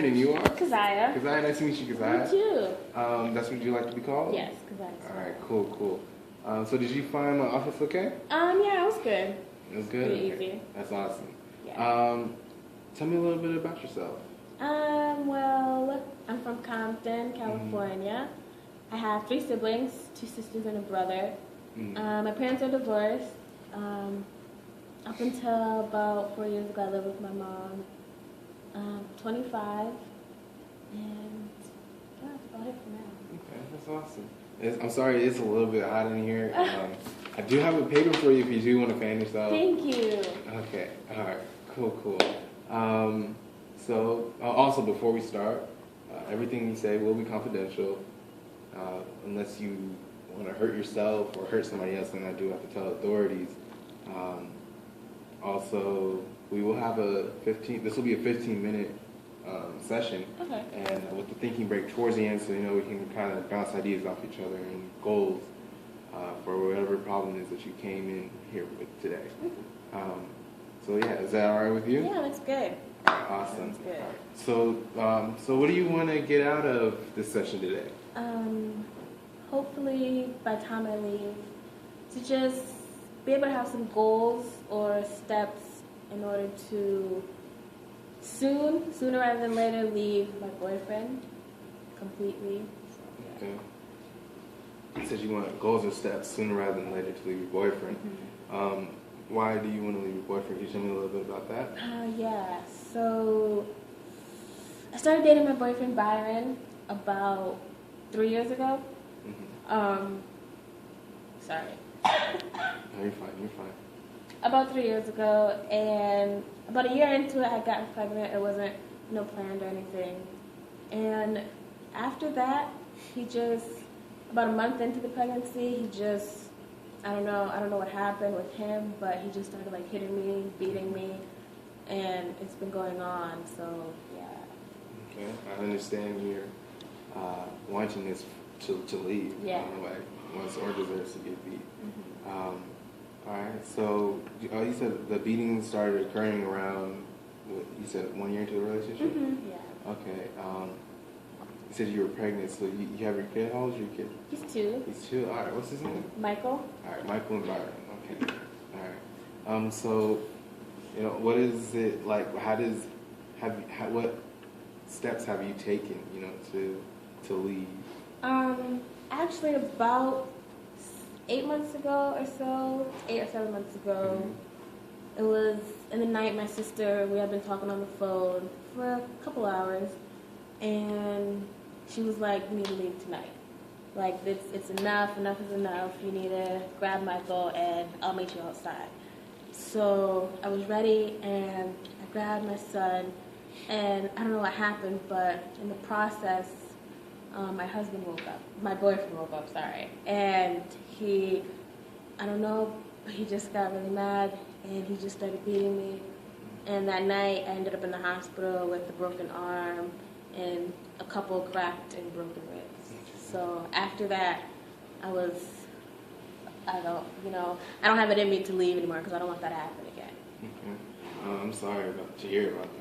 And you are? Keziah. Keziah, nice to meet you, Keziah. Me too. That's what you like to be called? Yes, Keziah. Alright, cool. So did you find my office okay? Yeah, it was good. It was good? Pretty Okay. easy. That's awesome. Yeah. Tell me a little bit about yourself. Well, I'm from Compton, California. I have 3 siblings, 2 sisters and a brother. My parents are divorced. Up until about 4 years ago, I lived with my mom. 25, and yeah, that's about it for now. Okay, that's awesome. I'm sorry, it's a little bit hot in here. I do have a paper for you if you do want to fan yourself. Thank you. Okay, alright, cool. So, also before we start, everything you say will be confidential, unless you want to hurt yourself or hurt somebody else, then I do have to tell authorities. Also, we will have this will be a 15-minute session. Okay. And with the thinking break towards the end, so we can kind of bounce ideas off each other and goals for whatever problem is that you came in here with today. So yeah, is that all right with you? Yeah, that's good. Awesome. Sounds good. Right. So what do you want to get out of this session today? Hopefully by the time I leave, to just be able to have some goals or steps in order to sooner rather than later, leave my boyfriend completely. So, yeah. Okay. You said you want goals or steps sooner rather than later to leave your boyfriend. Why do you want to leave your boyfriend? Can you tell me a little bit about that? Yeah, so I started dating my boyfriend Byron about 3 years ago. Sorry. No, you're fine. About 3 years ago, and about a year into it, I got pregnant. It wasn't planned or anything. And after that, about a month into the pregnancy, I don't know what happened with him, but he just started hitting me, beating me, and it's been going on. So yeah. Okay, I understand you're wanting this to leave. Yeah. Once or deserves to get beat. All right. So you said the beating started occurring around. You said 1 year into the relationship. Yeah. Okay. You said you were pregnant, so you have your kid. How old is your kid? He's 2. He's 2. All right. What's his name? Michael. All right, Michael and Byron. Okay. All right. So, what is it like? What steps have you taken, to leave? Actually, about 8 months ago or so, 8 or 7 months ago, it was in the night. My sister, we had been talking on the phone for a couple hours, and she was like, "You need to leave tonight. It's enough. Enough is enough. You need to grab Michael, and I'll meet you outside." So I was ready, and I grabbed my son, and I don't know what happened, but in the process, my boyfriend woke up, and I don't know, but he just got really mad, and he just started beating me, and that night I ended up in the hospital with a broken arm and a couple cracked and broken ribs. So after that, I don't have it in me to leave anymore because I don't want that to happen again. Okay. I'm sorry to hear about that.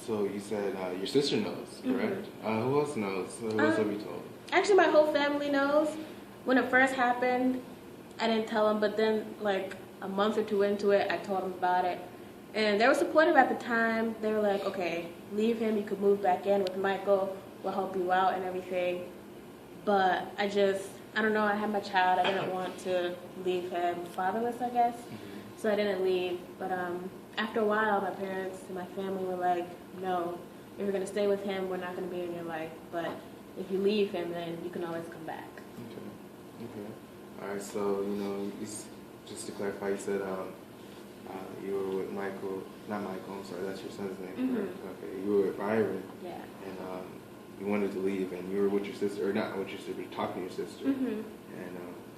So you said your sister knows, correct? Who else knows? Who else have you told? Actually, my whole family knows. When it first happened, I didn't tell them, but then a month or 2 into it, I told them about it. And they were supportive at the time. They were like, "Okay, leave him. You could move back in with Michael. We'll help you out and everything." But I don't know, I had my child. I didn't want to leave him fatherless, I guess. So I didn't leave. But after a while, my parents and my family were like, "No, if you're going to stay with him, we're not going to be in your life. But if you leave him, then you can always come back." Okay. All right, so, just to clarify, you said you were with Michael, not Michael, I'm sorry, that's your son's name, correct? Okay, you were with Byron. Yeah. And you wanted to leave, and you were with your sister, or not with your sister, but talking to your sister. And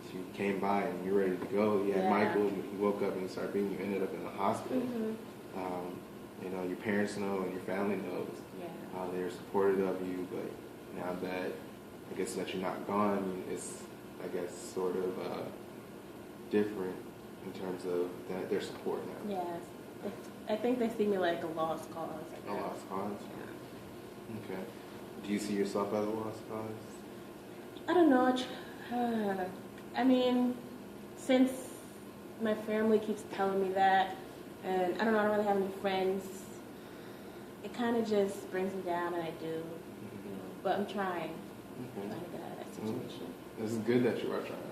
she came by, and you were ready to go. You had Michael, he woke up and he started beating you, ended up in the hospital. Your parents know and your family knows. Yeah. They're supportive of you, but now that, I guess, that you're not gone, it's, I guess, sort of different in terms of their support now. Yeah, I think they see me like a lost cause. A lost cause? Okay. Do you see yourself as a lost cause? I don't know. I mean, since my family keeps telling me that, and I don't know, I don't really have any friends, it kind of just brings me down, and I do. You know, but I'm trying. Okay. Trying to get out of that situation. This is good that you are trying.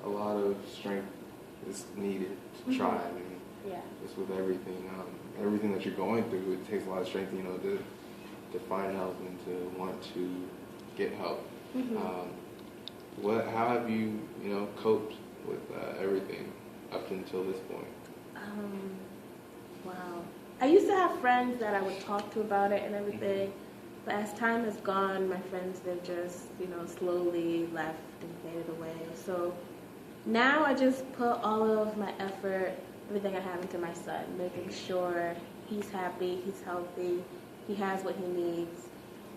A lot of strength is needed to try. I mean, Yeah. just with everything, everything that you're going through, it takes a lot of strength, you know, to find help and to want to get help. How have you, you know, coped with everything up until this point? Wow. I used to have friends that I would talk to about it and everything, but as time has gone, my friends, they've just, you know, slowly left and faded away. So now I just put all of my effort, everything I have into my son, making sure he's happy, he's healthy, he has what he needs.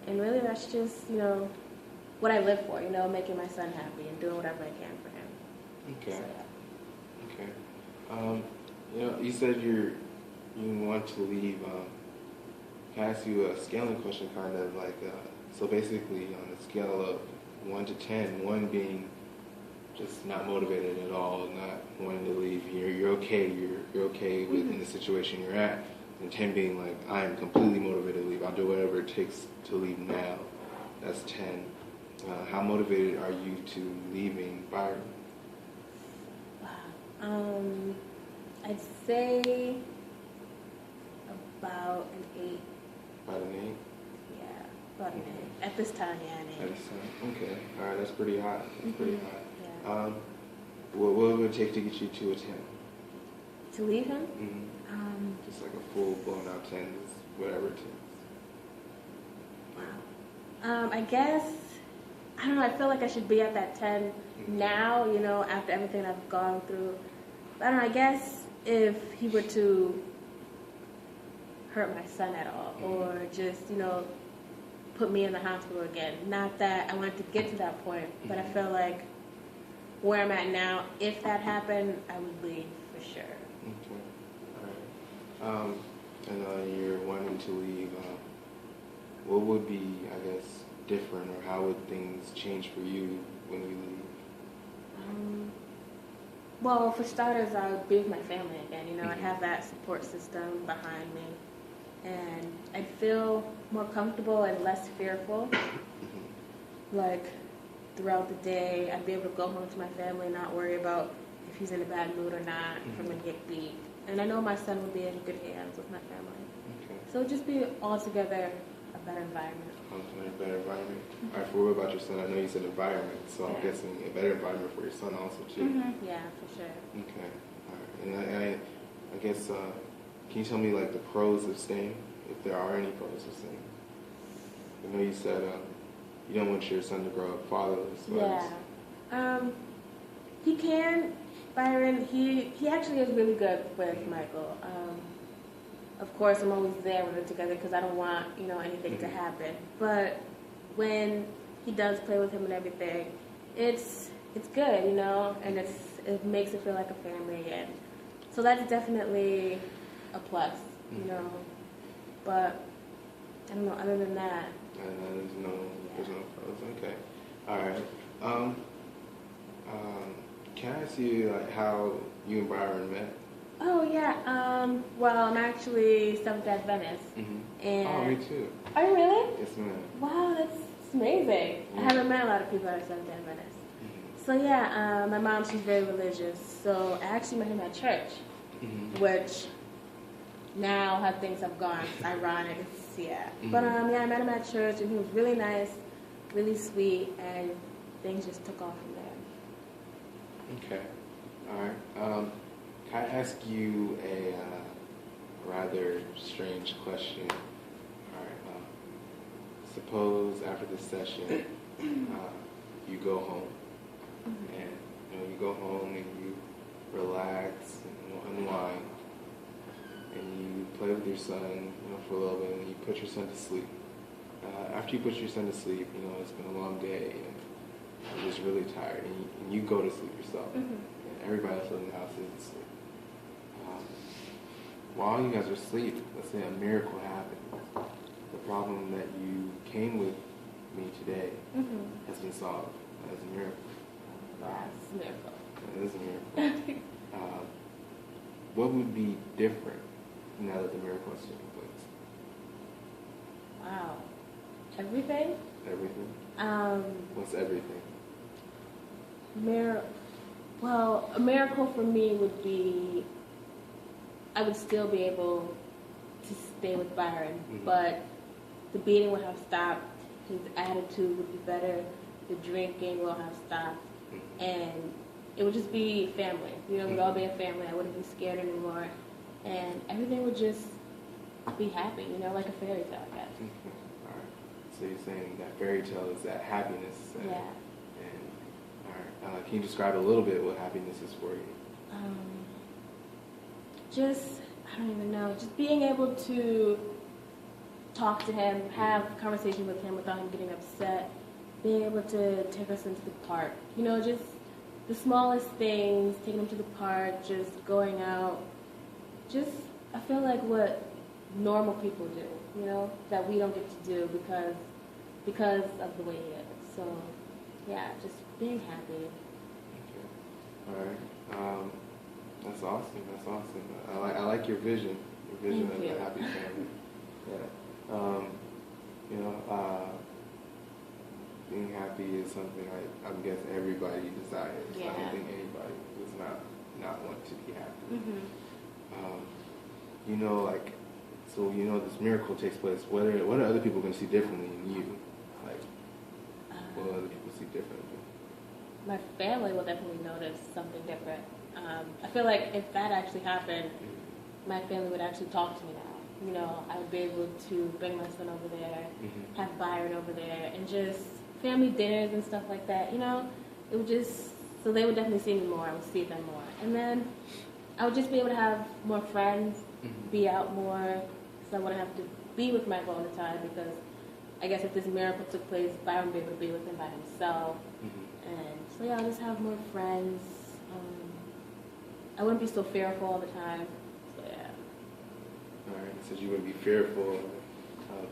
And really that's just, you know, what I live for, you know, making my son happy and doing whatever I can for him. Okay. So, yeah. Okay. You know, you said you want to leave. Can I ask you a scaling question, kind of like, so basically on a scale of 1 to 10, 1 being just not motivated at all, not wanting to leave, you're okay, you're okay with the situation you're at, and 10 being like, I am completely motivated to leave, I'll do whatever it takes to leave now. That's 10. How motivated are you to leaving Byron? Wow. I'd say about an 8. About an 8? Yeah, about an 8. At this time, yeah, an 8. At this time, okay. All right, that's pretty high. That's pretty high. Yeah. What would it take to get you to a 10? To leave him? Just like a full blown out 10, whatever it takes. Wow. I guess, I don't know, I feel like I should be at that 10 now, you know, after everything I've gone through. I don't know, I guess if he were to hurt my son at all, or just, you know, put me in the hospital again. Not that I wanted to get to that point, but I feel like where I'm at now, if that happened, I would leave for sure. Okay. All right. And you're wanting to leave. What would be, I guess, different, or how would things change for you when you leave? Well, for starters, I would be with my family again. You know, I'd have that support system behind me, and I'd feel more comfortable and less fearful. Like, throughout the day, I'd be able to go home to my family and not worry about if he's in a bad mood or not, if I'm going to get beat. And I know my son would be in good hands with my family. Okay. So it would just be altogether a better environment. A better environment. All right, for what about your son? I know you said environment, so I'm guessing a better environment for your son also, too. Yeah, for sure. Okay. All right. And I guess, can you tell me, like, the pros of staying, if there are any pros of staying? I know you said you don't want your son to grow up fatherless. Yeah. He can, Byron, he actually is really good with Michael. Of course, I'm always there when we're together because I don't want, you know, anything to happen. But when he does play with him and everything, it's good, you know, and it makes it feel like a family again. So that's definitely a plus, you know. But I don't know. Other than that, there's no pros. Okay. All right. Can I ask you like how you and Byron met? Oh, yeah. Well, I'm actually Seventh-day Adventist. And oh, me too. Are you really? Yes, ma'am. Wow, that's amazing. Yeah. I haven't met a lot of people that are Seventh-day Adventist. So, yeah, my mom, she's very religious. So, I actually met him at church, which now how things have gone, it's ironic. But, yeah, I met him at church, and he was really nice, really sweet, and things just took off from there. Okay. All right. Can I ask you a rather strange question? All right. Suppose after this session, you go home, and you go home and you relax and unwind, and you play with your son, for a little bit, and you put your son to sleep. After you put your son to sleep, it's been a long day, and you're just really tired, and you go to sleep yourself, and everybody else in the house is asleep. while you guys are asleep, let's say a miracle happens. The problem that you came with me today has been solved as a miracle. That's a miracle. It is a miracle. What would be different now that the miracle has taken place? Wow. Everything? Everything? What's everything? Well, a miracle for me would be I would still be able to stay with Byron, but the beating would have stopped, his attitude would be better, the drinking will have stopped, and it would just be family. You know, we'd all be a family. I wouldn't be scared anymore, and everything would just be happy, you know, like a fairy tale, I guess. All right. So you're saying that fairy tale is that happiness. And, yeah. All right. Can you describe a little bit what happiness is for you? I don't even know, just being able to talk to him, have a conversation with him without him getting upset, being able to take us into the park, you know, just the smallest things, taking him to the park, just going out, just, I feel like what normal people do, you know, that we don't get to do because of the way he is. So, yeah, just being happy. Okay. All right. That's awesome. That's awesome. I like your vision. Your vision of a happy family. Yeah. You know, being happy is something I'm guessing everybody desires. Yeah. I don't think anybody does not want to be happy. You know, like, so you know this miracle takes place. What are other people going to see differently in you? Like, what other people see differently? My family will definitely notice something different. I feel like if that actually happened, my family would actually talk to me now. You know, I would be able to bring my son over there, have Byron over there, and just family dinners and stuff like that. You know, it would just, so they would definitely see me more. I would see them more. And then I would just be able to have more friends, be out more, so I wouldn't have to be with Michael all the time because I guess if this miracle took place, Byron would be able to be with him by himself. And so yeah, I'll just have more friends. I wouldn't be so fearful all the time. So yeah. All right. So you wouldn't be fearful.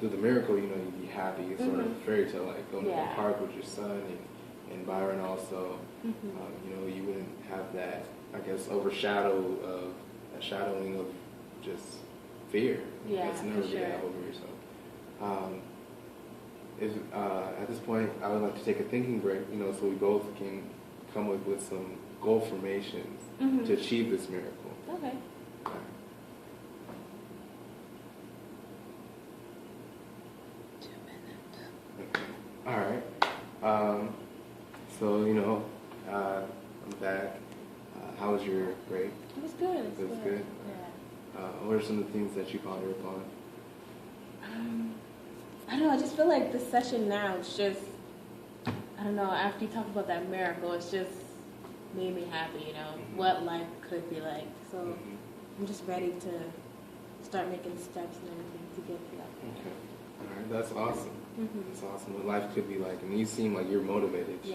Through the miracle, you know, you'd be happy. It's sort of a fairy tale, like going to the park with your son and Byron also. You know, you wouldn't have that, I guess, shadowing of just fear. Yeah, That's never for going to have over yourself. At this point, I would like to take a thinking break, you know, so we both can come up with some goal formations to achieve this miracle. Okay. All right. All right. So, you know, I'm back. How was your break? It was good. It was good? Yeah. What are some of the things that you ponder upon? I don't know. I just feel like this session now is just, I don't know, after you talk about that miracle, it's just made me happy, you know, what life could be like. So I'm just ready to start making steps and everything to get to that point. Okay. All right. That's awesome. That's awesome. What life could be like. And you seem like you're motivated to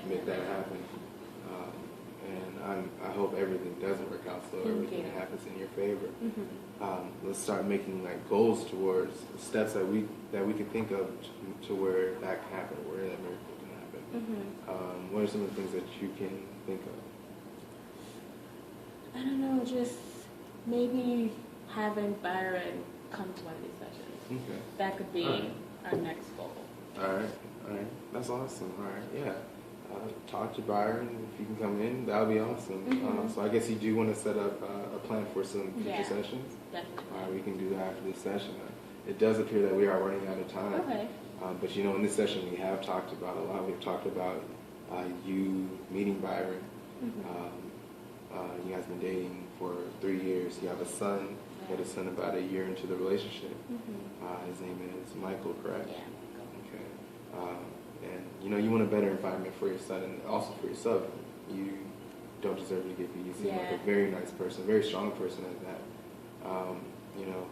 make that happen. And I hope everything doesn't work out so everything happens in your favor. Let's start making like goals towards steps that we can think of to where that can happen, where that miracle can happen. What are some of the things that you can think of? I don't know, just maybe having Byron come to one of these sessions. Okay. That could be our next goal. All right. That's awesome. All right, yeah. Talk to Byron. If you can come in, that would be awesome. So I guess you do want to set up a plan for some future sessions? Definitely. All right, we can do that after this session. It does appear that we are running out of time. Okay. But you know, in this session we have talked about a lot. We've talked about you meeting Byron. You guys have been dating for 3 years. You have a son. You had a son about a year into the relationship. His name is Michael, correct? Yeah. Okay. And you know, you want a better environment for your son and also for yourself. You don't deserve to get beat. You seem like a very nice person, a very strong person at that. You know,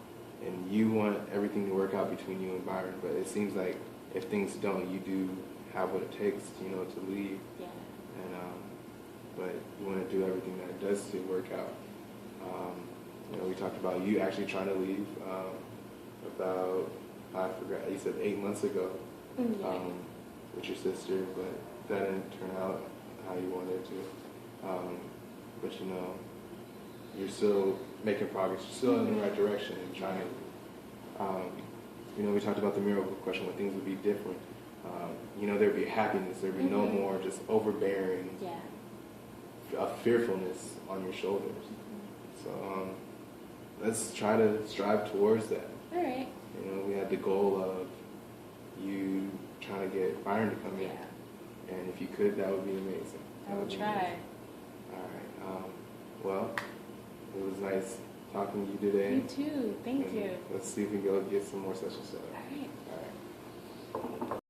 and you want everything to work out between you and Byron, but it seems like if things don't, you do have what it takes, you know, to leave. Yeah. And but you want to do everything that it does to work out. You know, we talked about you actually trying to leave about, I forgot, you said 8 months ago with your sister, but that didn't turn out how you wanted to. But you know, you're still making progress. You're still in the right direction and trying to. You know, we talked about the miracle question when things would be different. You know, there'd be happiness. There'd be no more just overbearing, a fearfulness on your shoulders. So let's try to strive towards that. All right. You know, we had the goal of you trying to get Byron to come in. And if you could, that would be amazing. I will try. All right. Well, it was nice talking to you today. You too. Thank you. Let's see if we can go get some more sessions set up. All right.